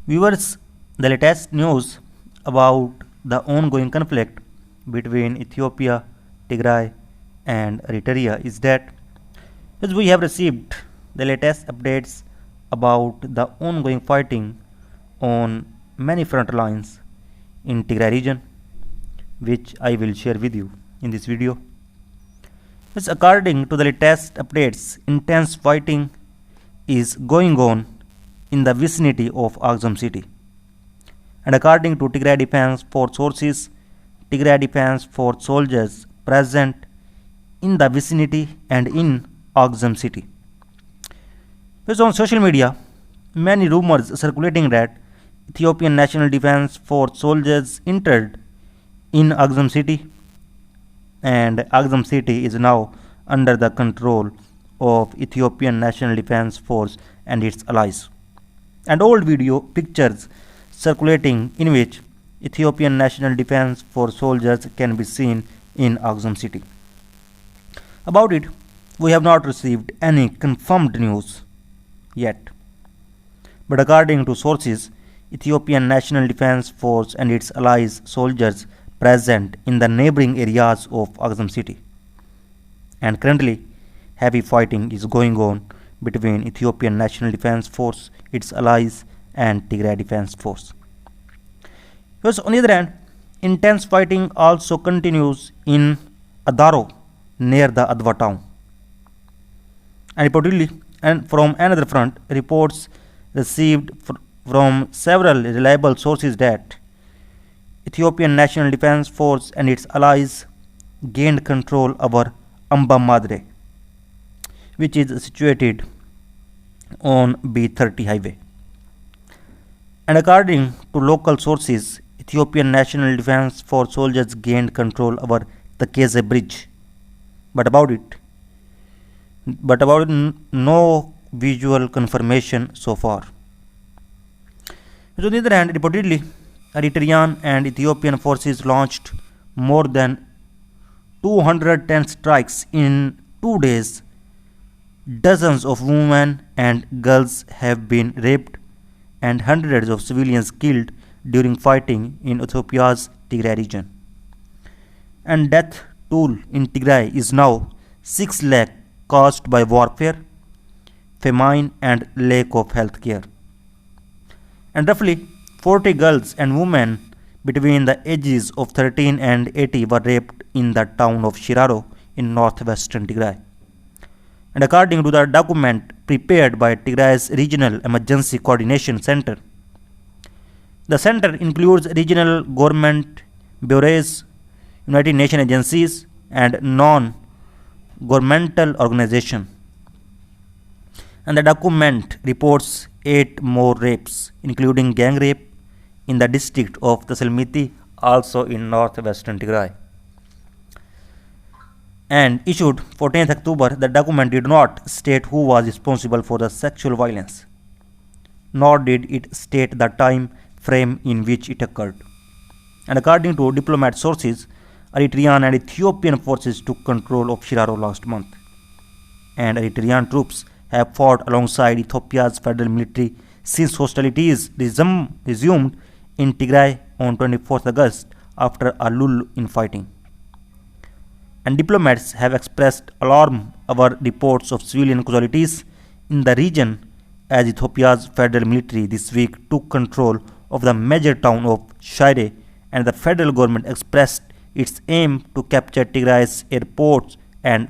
Viewers, the latest news about the ongoing conflict between Ethiopia, Tigray, and Eritrea is that as we have received the latest updates about the ongoing fighting on many front lines in Tigray region, which I will share with you in this video. Yes, according to the latest updates, intense fighting is going on in the vicinity of Aksum city. And according to Tigray Defense Force sources, Tigray Defense Force soldiers present in the vicinity and in Aksum city. Based on social media, many rumors circulating that Ethiopian National Defense Force soldiers entered in Aksum city, and Aksum city is now under the control of Ethiopian National Defense Force and its allies. And old video pictures circulating in which Ethiopian National Defense Force soldiers can be seen in Aksum city. About it, we have not received any confirmed news yet. But according to sources, Ethiopian National Defense Force and its allies soldiers present in the neighboring areas of Aksum city. And currently, heavy fighting is going on between Ethiopian National Defense Force, its allies, and Tigray Defense Force. Because on the other hand, intense fighting also continues in Adaro near the Adwa town. And reportedly, and from another front, reports received from several reliable sources that Ethiopian National Defense Force and its allies gained control over Amba Madre, which is situated on B30 highway. And according to local sources, Ethiopian National Defense Force soldiers gained control over the Keze bridge. But about it, no visual confirmation so far. On the other hand, reportedly, Eritrean and Ethiopian forces launched more than 210 strikes in 2 days. Dozens of women and girls have been raped and hundreds of civilians killed during fighting in Ethiopia's Tigray region. And death toll in Tigray is now 6 lakh caused by warfare, famine, and lack of health care. And roughly 40 girls and women between the ages of 13 and 80 were raped in the town of Shiraro in northwestern Tigray. And according to the document prepared by Tigray's Regional Emergency Coordination Center, the center includes regional government bureaus, United Nations agencies, and non-governmental organizations. And the document reports 8 more rapes, including gang rape, in the district of Tasalmiti, also in northwestern Tigray. And issued 14th October, the document did not state who was responsible for the sexual violence, nor did it state the time frame in which it occurred. And according to diplomat sources, Eritrean and Ethiopian forces took control of Shiraro last month, and Eritrean troops have fought alongside Ethiopia's federal military since hostilities resumed in Tigray on 24th August after a lull in fighting. And diplomats have expressed alarm over reports of civilian casualties in the region as Ethiopia's federal military this week took control of the major town of Shire, and the federal government expressed its aim to capture Tigray's airports and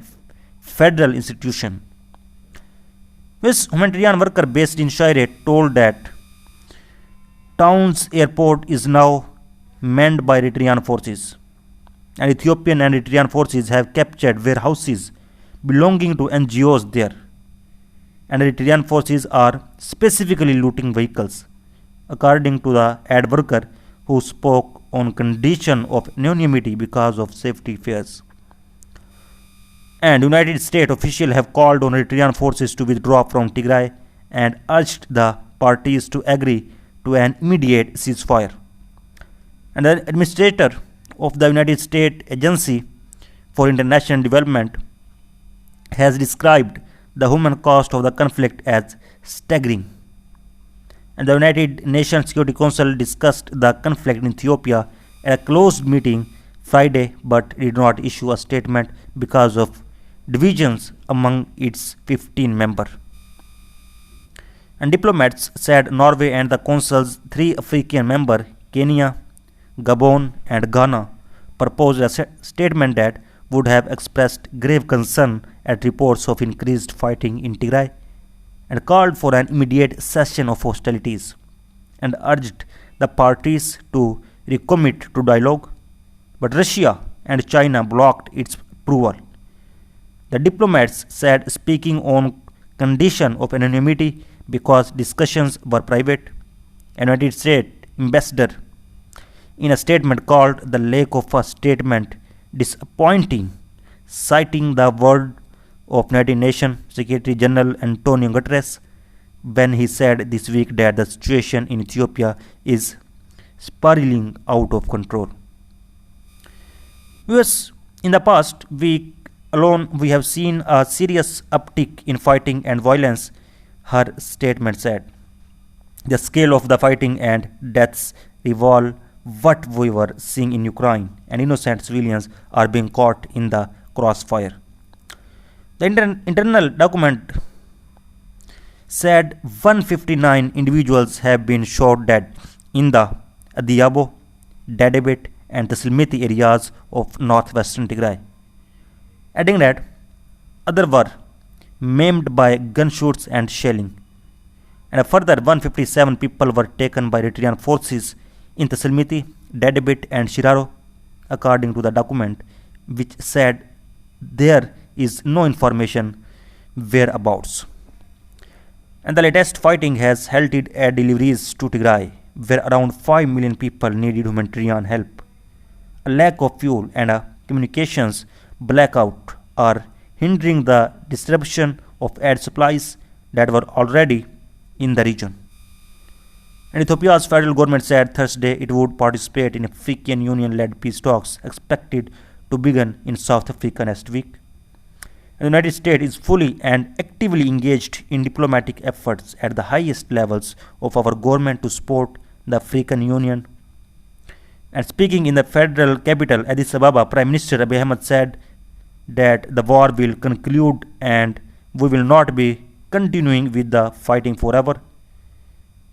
federal institutions. This humanitarian worker based in Shire told that town's airport is now manned by Eritrean forces, and Ethiopian and Eritrean forces have captured warehouses belonging to NGOs there, and Eritrean forces are specifically looting vehicles, according to the ad worker who spoke on condition of anonymity because of safety fears. And United States officials have called on Eritrean forces to withdraw from Tigray and urged the parties to agree to an immediate ceasefire. And the administrator of the United States Agency for International Development has described the human cost of the conflict as staggering. And the United Nations Security Council discussed the conflict in Ethiopia at a closed meeting Friday but did not issue a statement because of divisions among its 15 members. And diplomats said Norway and the Council's three African members, Kenya, Gabon, and Ghana, proposed a statement that would have expressed grave concern at reports of increased fighting in Tigray and called for an immediate cessation of hostilities and urged the parties to recommit to dialogue. But Russia and China blocked its approval. The diplomats said speaking on condition of anonymity because discussions were private. United States ambassador in a statement called the lack of a statement disappointing, citing the word of United Nations Secretary General Antonio Guterres when he said this week that the situation in Ethiopia is spiraling out of control. Viewers, in the past week alone, we have seen a serious uptick in fighting and violence, her statement said. The scale of the fighting and deaths revolve what we were seeing in Ukraine, and innocent civilians are being caught in the crossfire. The internal document said 159 individuals have been shot dead in the Adiabo, Dadebet, and the Silmiti areas of northwestern Tigray, adding that others were maimed by gunshots and shelling. And a further 157 people were taken by Eritrean forces in the Silmiti, Dadebit, and Shiraro, according to the document, which said there is no information whereabouts. And the latest fighting has halted aid deliveries to Tigray, where around 5 million people needed humanitarian help. A lack of fuel and a communications blackout are hindering the distribution of aid supplies that were already in the region. And Ethiopia's federal government said Thursday it would participate in African Union-led peace talks expected to begin in South Africa next week. And the United States is fully and actively engaged in diplomatic efforts at the highest levels of our government to support the African Union. And speaking in the federal capital, Addis Ababa, Prime Minister Abiy Ahmed said that the war will conclude and we will not be continuing with the fighting forever,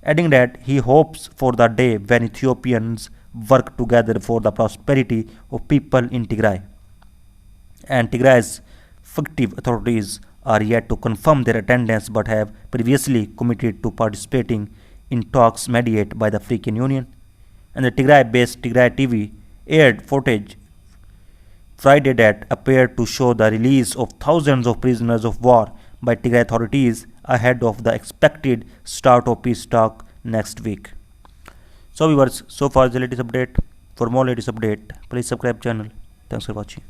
adding that he hopes for the day when Ethiopians work together for the prosperity of people in Tigray. And Tigray's effective authorities are yet to confirm their attendance but have previously committed to participating in talks mediated by the African Union. And the Tigray-based Tigray TV aired footage Friday that appeared to show the release of thousands of prisoners of war by Tigray authorities ahead of the expected start of peace talk next week. So viewers, so far is the latest update. For more latest update, please subscribe channel. Thanks for watching.